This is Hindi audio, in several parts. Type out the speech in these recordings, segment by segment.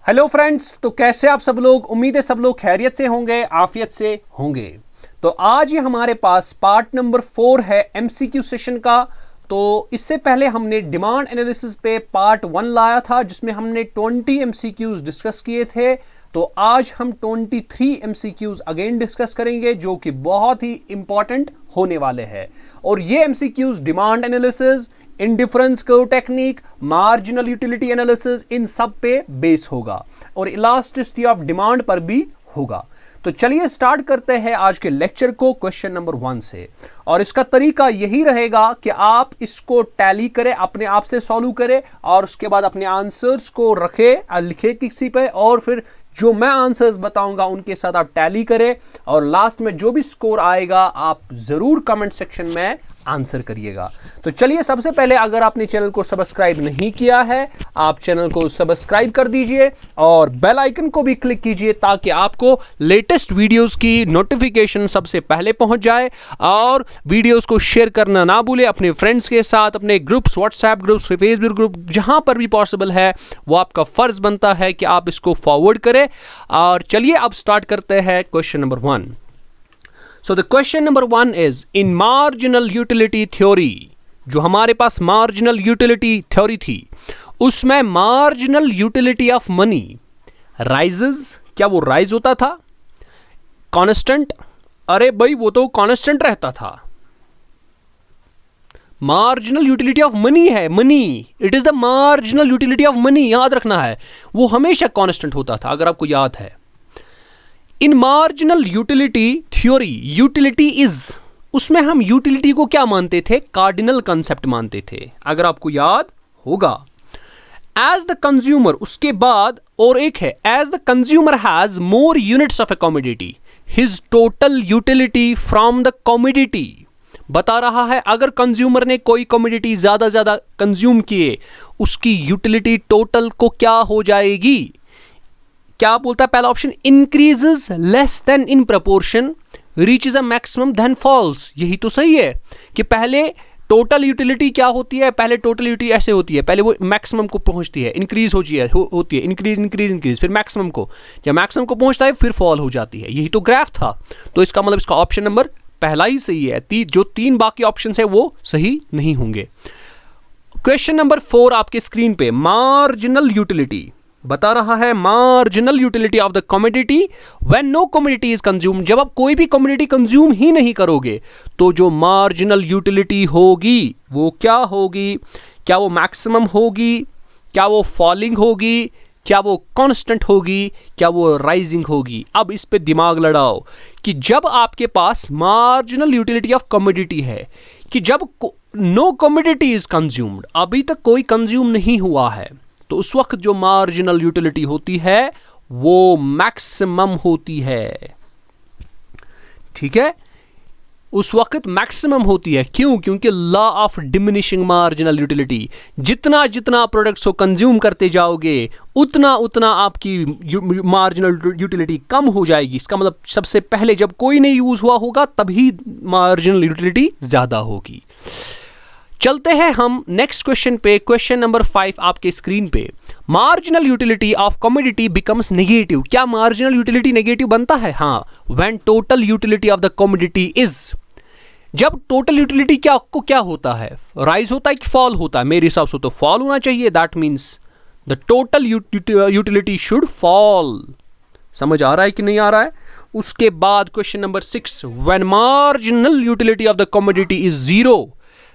हेलो फ्रेंड्स, तो कैसे आप सब लोग। उम्मीद है सब लोग खैरियत से होंगे, आफियत से होंगे। तो आज ये हमारे पास पार्ट नंबर 4 है एमसीक्यू सेशन का। तो इससे पहले हमने डिमांड एनालिसिस पे पार्ट 1 लाया था जिसमें हमने 20 एमसीक्यूज डिस्कस किए थे। तो आज हम 23 एमसीक्यूज अगेन डिस्कस करेंगे जो कि बहुत ही इंपॉर्टेंट होने वाले हैं। और ये MCQs demand analysis, indifference curve technique, marginal utility analysis, इन सब पे बेस होगा और इलास्टिसिटी ऑफ डिमांड पर भी होगा। तो चलिए स्टार्ट करते हैं आज के लेक्चर को क्वेश्चन नंबर 1 से। और इसका तरीका यही रहेगा कि आप इसको टैली करें, अपने आप से सॉल्व करें और उसके बाद अपने आंसर्स को रखें, लिखे किसी पे, और फिर जो मैं आंसर्स बताऊंगा उनके साथ आप टैली करें और लास्ट में जो भी स्कोर आएगा आप जरूर कमेंट सेक्शन में आंसर करिएगा। तो चलिए सबसे पहले अगर आपने चैनल को सब्सक्राइब नहीं किया है आप चैनल को सब्सक्राइब कर दीजिए और बेल आइकन को भी क्लिक कीजिए ताकि आपको लेटेस्ट वीडियोस की नोटिफिकेशन सबसे पहले पहुंच जाए। और वीडियोस को शेयर करना ना भूले अपने फ्रेंड्स के साथ, अपने groups, WhatsApp groups, Facebook group, जहां पर भी पॉसिबल है वो आपका फर्ज बनता है कि आप इसको फॉरवर्ड करें। और चलिए अब स्टार्ट करते हैं question number 1। So the question number 1 is in marginal utility theory, जो हमारे पास marginal utility theory थी उसमें marginal utility of money rises, क्या वो rise होता था? Constant? अरे भाई वो तो constant रहता था। marginal utility of money है, money, it is the marginal utility of money, याद रखना है वो हमेशा constant होता था अगर आपको याद है। इन marginal utility theory utility is, उसमें हम यूटिलिटी को क्या मानते थे? कार्डिनल कंसेप्ट मानते थे अगर आपको याद होगा। एज द कंज्यूमर, उसके बाद और एक है as the consumer has more units of a commodity his total utility from the commodity. बता रहा है अगर कंज्यूमर ने कोई कमोडिटी ज्यादा कंज्यूम किए उसकी यूटिलिटी टोटल को क्या हो जाएगी? क्या बोलता है पहला option? Increases less than in proportion reaches a maximum then falls. यही तो सही है कि पहले टोटल यूटिलिटी क्या होती है? पहले टोटल यूटिलिटी ऐसे होती है, पहले वो मैक्सिमम को पहुंचती है, इंक्रीज होती है इंक्रीज, फिर मैक्सिमम को, जब मैक्सिमम को पहुंचता है फिर फॉल हो जाती है। यही तो ग्राफ था। तो इसका मतलब इसका ऑप्शन नंबर पहला ही सही है। जो 3 बाकी ऑप्शन है वो सही नहीं होंगे। क्वेश्चन नंबर 4 आपके स्क्रीन पे, मार्जिनल यूटिलिटी बता रहा है marginal utility of the commodity when no commodity is consume. जब आप कोई भी कमोडिटी कंज्यूम ही नहीं करोगे तो जो मार्जिनल यूटिलिटी होगी वो क्या होगी? क्या वो मैक्सिमम होगी? क्या वो फॉलिंग होगी? क्या वो कांस्टेंट होगी? क्या वो राइजिंग होगी? अब इस पे दिमाग लड़ाओ कि जब आपके पास मार्जिनल यूटिलिटी ऑफ कमोडिटी है कि जब नो कमोडिटी इज कंज्यूम्ड, अभी तक कोई कंज्यूम नहीं हुआ है, तो उस वक्त जो मार्जिनल यूटिलिटी होती है वो मैक्सिमम होती है। ठीक है, उस वक्त मैक्सिमम होती है। क्यों? क्योंकि law of diminishing marginal utility, जितना जितना प्रोडक्ट्स को कंज्यूम करते जाओगे उतना उतना आपकी मार्जिनल यूटिलिटी कम हो जाएगी। इसका मतलब सबसे पहले जब कोई नहीं यूज हुआ होगा तभी मार्जिनल यूटिलिटी ज्यादा होगी। चलते हैं हम नेक्स्ट क्वेश्चन पे। क्वेश्चन नंबर 5 आपके स्क्रीन पे, marginal utility of commodity becomes negative. क्या मार्जिनल यूटिलिटी नेगेटिव बनता है? हाँ, when total utility of the commodity is, जब टोटल यूटिलिटी क्या होता है? राइज होता है कि फॉल होता है? मेरे हिसाब से तो फॉल होना चाहिए। That means the total utility should fall. समझ आ रहा है कि नहीं आ रहा है? उसके बाद question number 6, when marginal utility of the commodity is zero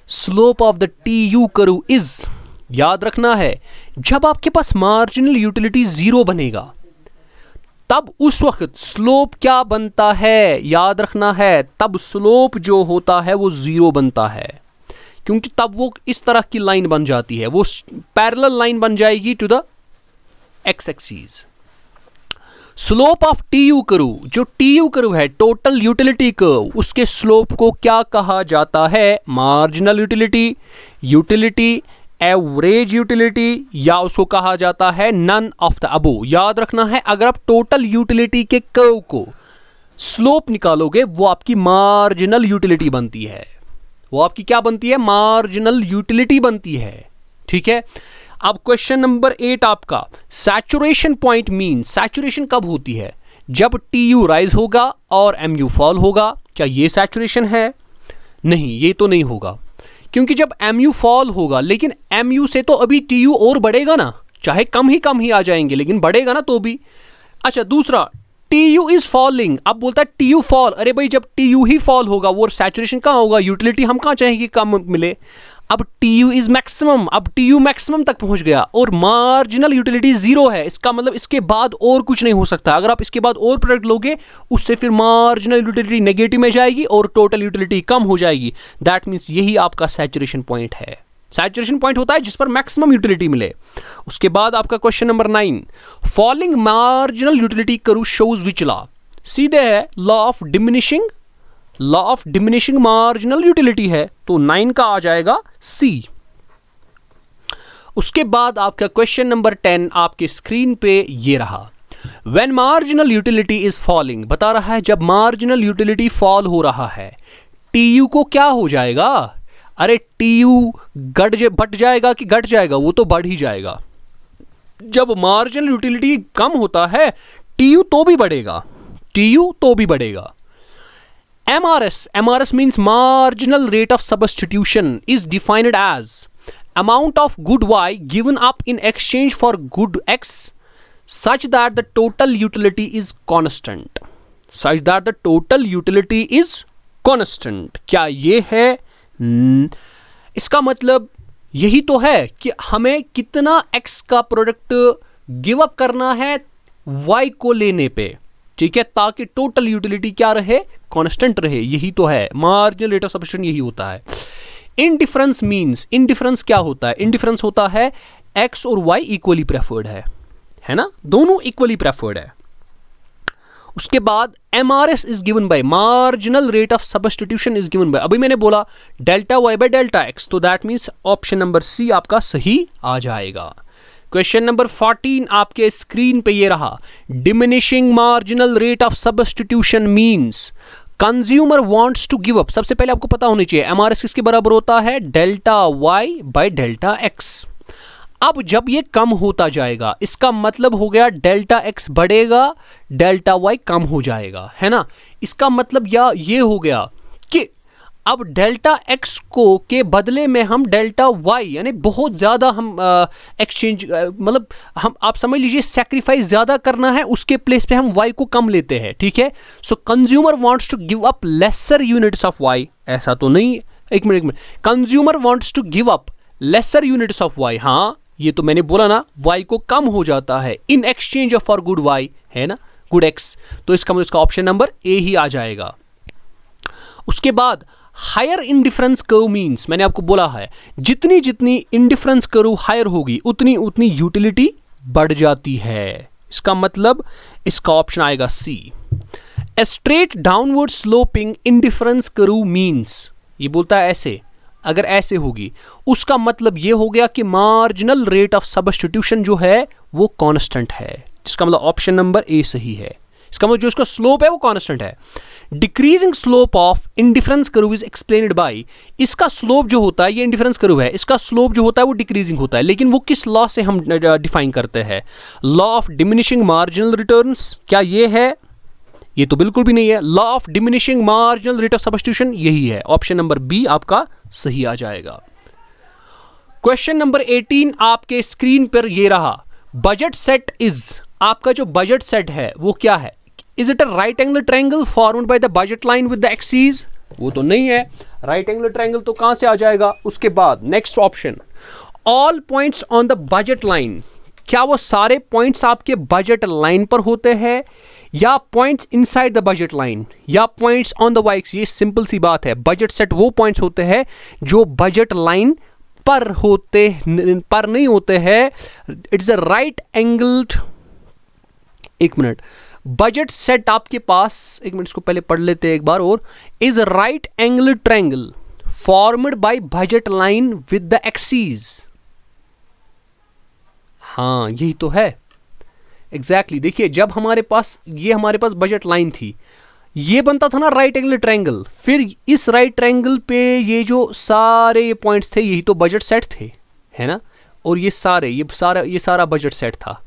slope of the TU curve is. याद रखना है जब आपके पास मार्जिनल यूटिलिटी जीरो बनेगा तब उस वक्त स्लोप क्या बनता है? याद रखना है तब स्लोप जो होता है वो जीरो बनता है, क्योंकि तब वो इस तरह की लाइन बन जाती है, वो पैरेलल लाइन बन जाएगी to the x axis. Slope of TU curve, जो TU कर्व है टोटल यूटिलिटी कर्व, उसके स्लोप को क्या कहा जाता है? Marginal utility, utility, average utility, या उसको कहा जाता है नन ऑफ द अबो। याद रखना है अगर आप टोटल यूटिलिटी के कर्व को स्लोप निकालोगे वो आपकी मार्जिनल यूटिलिटी बनती है। वो आपकी क्या बनती है? मार्जिनल यूटिलिटी बनती है। ठीक है, अब क्वेश्चन नंबर 8 आपका, सैचुरेशन पॉइंट मीन, सैचुरेशन कब होती है? जब TU राइज होगा और MU फॉल होगा। क्या ये सैचुरेशन है? नहीं, ये तो नहीं होगा, क्योंकि जब MU फॉल होगा, लेकिन MU से तो अभी TU और बढ़ेगा ना, चाहे कम ही आ जाएंगे लेकिन बढ़ेगा ना तो भी। अच्छा, दूसरा, TU इज फॉलिंग, अब बोलता है TU फॉल। अरे भाई, जब TU ही फॉल होगा वो सैचुरेशन कहाँ होगा? यूटिलिटी हम कहाँ चाहेंगे कम मिले? अब TU इज मैक्सिमम, अब TU मैक्सिमम तक पहुंच गया और मार्जिनल यूटिलिटी जीरो है। इसका मतलब इसके बाद और कुछ नहीं हो सकता। अगर आप इसके बाद और प्रोडक्ट लोगे, उससे फिर मार्जिनल यूटिलिटी नेगेटिव में जाएगी और टोटल यूटिलिटी कम हो जाएगी। दैट मीन्स यही आपका सैचुरेशन पॉइंट है। सैचुरेशन पॉइंट होता है जिस पर मैक्सिमम यूटिलिटी मिले। उसके बाद आपका question number 9, falling marginal utility curve shows which law? सीधे है law of diminishing, law of diminishing marginal utility है, तो 9 का आ जाएगा C। उसके बाद आपका क्वेश्चन नंबर 10 आपके स्क्रीन पे ये रहा, when marginal utility is falling, बता रहा है जब मार्जिनल यूटिलिटी फॉल हो रहा है, TU को क्या हो जाएगा? अरे TU बढ़ जाएगा कि घट जाएगा? वो तो बढ़ ही जाएगा। जब मार्जिनल यूटिलिटी कम होता है, TU तो भी बढ़ेगा, TU तो भी बढ़ेगा। MRS means marginal rate of substitution is defined as amount of good Y given up in exchange for good X such that the total utility is constant, such that the total utility is constant। क्या ये है? इसका मतलब यही तो है कि हमें कितना X का प्रोडक्ट गिव अप करना है Y को लेने पे, ठीक है, ताकि टोटल यूटिलिटी क्या रहे? कांस्टेंट रहे। यही तो है मार्जिनल रेट ऑफ सब्स्टिट्यूशन, यही होता है। इनडिफरेंस मींस, इनडिफरेंस क्या होता है? इनडिफरेंस होता है X और Y इक्वली प्रेफर्ड है ना, दोनों इक्वली प्रेफर्ड है। उसके बाद MRS is given by, marginal rate of substitution is given by, अभी मैंने बोला delta Y by delta X, तो that means option number C आपका सही आ जाएगा। क्वेश्चन नंबर 14 आपके स्क्रीन पे ये रहा, diminishing marginal rate of substitution means consumer wants to give up. सबसे पहले आपको पता होनी चाहिए MRS किसके बराबर होता है? Delta Y by delta X। अब जब ये कम होता जाएगा, इसका मतलब हो गया डेल्टा X बढ़ेगा, डेल्टा Y कम हो जाएगा, है ना। इसका मतलब ये हो गया कि अब डेल्टा X को के बदले में हम डेल्टा Y, यानी बहुत ज़्यादा हम एक्सचेंज, मतलब हम, आप समझ लीजिए सेक्रीफाइस ज़्यादा करना है, उसके प्लेस पे हम Y को कम लेते हैं, ठीक है। So consumer wants to give up lesser units of Y, ऐसा तो नहीं, एक minute, consumer wants to give up lesser units of Y, हाँ ये तो मैंने बोला ना, Y को कम हो जाता है in exchange for good Y, है ना, गुड X, तो इसका मतलब इसका ऑप्शन नंबर A ही आ जाएगा। उसके बाद हायर इंडिफरेंस कर्व मींस, मैंने आपको बोला है जितनी जितनी इंडिफरेंस कर्व हायर होगी उतनी उतनी यूटिलिटी बढ़ जाती है। इसका मतलब इसका ऑप्शन आएगा C। A straight downward sloping indifference curve means, ये बोलता है ऐसे, अगर ऐसे होगी उसका मतलब ये हो गया कि मार्जिनल रेट ऑफ सब्स्टिट्यूशन जो है वो कांस्टेंट है, जिसका मतलब ऑप्शन नंबर A सही है। इसका मतलब जो इसका स्लोप है वो कांस्टेंट है। Decreasing slope of indifference curve is explained bye, इसका स्लोप जो होता है, ये इंडिफरेंस कर्व है, इसका स्लोप जो होता है वो डिक्रीजिंग होता है, लेकिन वो किस लॉ से हम डिफाइन करते हैं? Law of diminishing marginal returns. क्या ये है? ये तो बिल्कुल भी नहीं है। Law of diminishing marginal rate of substitution यही है, ऑप्शन नंबर B आपका सही आ जाएगा। क्वेश्चन नंबर 18 आपके स्क्रीन पर ये रहा, बजट सेट इज, आपका जो बजट सेट है वो क्या है? Is it a right angle triangle formed by the budget line with the axes? वो तो नहीं है, राइट एंगल ट्रायंगल तो कहां से आ जाएगा? उसके बाद next option, all points on the budget line, क्या वो सारे पॉइंट्स आपके बजट लाइन पर होते हैं या points inside the budget line या points on the Y axis? ये सिंपल सी बात है, बजट सेट वो पॉइंट्स होते हैं जो बजट लाइन पर नहीं होते हैं। इट्स अ राइट एंगल्ड, एक मिनट, बजट सेट आपके पास, एक मिनट इसको पहले पढ़ लेते हैं एक बार और, is right angle triangle formed by budget line with the axes. हाँ यही तो है एग्जैक्टली। देखिए जब हमारे पास बजट लाइन थी, ये बनता था ना राइट एंगल ट्रायंगल, फिर इस राइट ट्रायंगल पे ये जो सारे पॉइंट्स थे यही तो बजट सेट थे, है ना। और ये सारा बजट सेट था।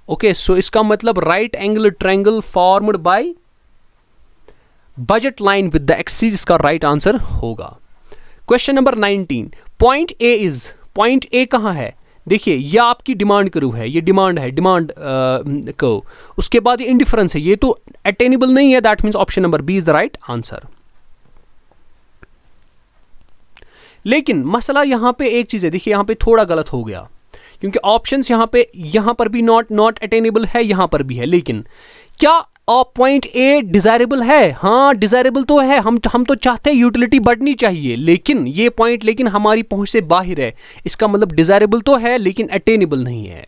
ओके, सो इसका मतलब right angle triangle formed by budget line with the axis इसका राइट आंसर होगा। क्वेश्चन नंबर 19, पॉइंट ए कहाँ है? देखिए, यह आपकी डिमांड कर्व है, ये डिमांड है, डिमांड कर्व। उसके बाद ये इंडिफरेंस है, ये तो अटेनेबल नहीं है, that means option number B is the right answer. लेकिन मसला यहां पे एक चीज है, देखिए यहां पे थोड़ा गलत हो गया, क्योंकि ऑप्शंस यहां पर भी नॉट अटेनेबल है, यहां पर भी है। लेकिन क्या पॉइंट ए डिजायरेबल है? हाँ, डिजायरेबल तो है, हम तो चाहते हैं यूटिलिटी बढ़नी चाहिए, लेकिन ये पॉइंट लेकिन हमारी पहुंच से बाहर है। इसका मतलब डिजायरेबल तो है लेकिन अटेनेबल नहीं है,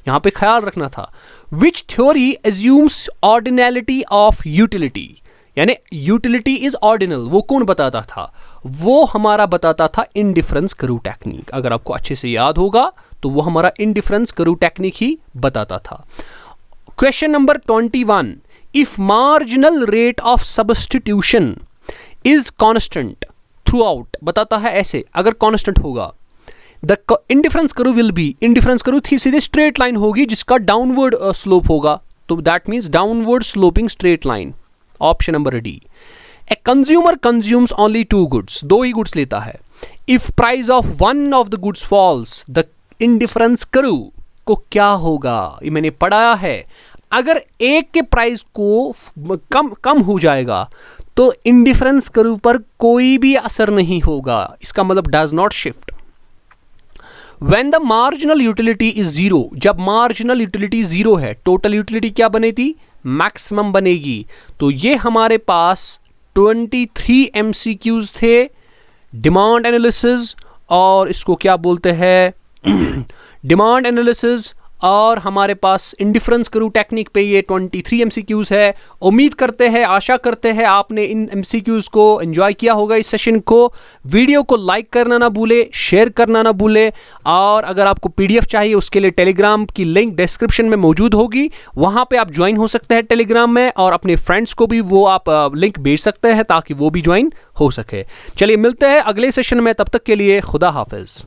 यहां पे ख्याल रखना था। Which theory assumes ordinality of utility, यानी यूटिलिटी इज ऑर्डिनल, वो कौन बताता था? वो हमारा बताता था इंडिफरेंस कर्व टेक्निक। अगर आपको अच्छे से याद होगा तो वो हमारा इंडिफरेंस कर्व टेक्निक ही बताता था। Question number 21, if marginal rate of substitution is constant through out, बताता है ऐसे, अगर कांस्टेंट होगा the indifference curve will be, indifference curve थी सीधे स्ट्रेट लाइन होगी जिसका डाउनवर्ड स्लोप होगा, तो that means downward sloping straight line, option number D. A consumer consumes only 2 goods, 2 ही गुड्स लेता है। If price of one of the goods falls, the indifference curve को क्या होगा? ये मैंने पढ़ाया है, अगर एक के प्राइस को कम हो जाएगा तो इंडिफरेंस कर्व पर कोई भी असर नहीं होगा, इसका मतलब does not shift. When the marginal utility is zero, जब मार्जिनल यूटिलिटी जीरो है, टोटल यूटिलिटी क्या बनेगी? मैक्सिमम बनेगी। तो ये हमारे पास 23 MCQs थे, डिमांड एनालिसिस, और इसको क्या बोलते हैं डिमांड एनालिसिस, और हमारे पास इंडिफरेंस कर्व टेक्निक पे ये 23 MCQs है। उम्मीद करते हैं, आशा करते हैं आपने इन MCQs को एंजॉय किया होगा, इस सेशन को। वीडियो को लाइक करना ना भूले, शेयर करना ना भूले, और अगर आपको PDF चाहिए उसके लिए टेलीग्राम की लिंक डिस्क्रिप्शन में मौजूद होगी, वहाँ पे आप ज्वाइन हो सकते हैं टेलीग्राम में, और अपने फ्रेंड्स को भी वो आप लिंक भेज सकते हैं ताकि वो भी ज्वाइन हो सके। चलिए मिलते हैं अगले सेशन में, तब तक के लिए खुदा हाफिज।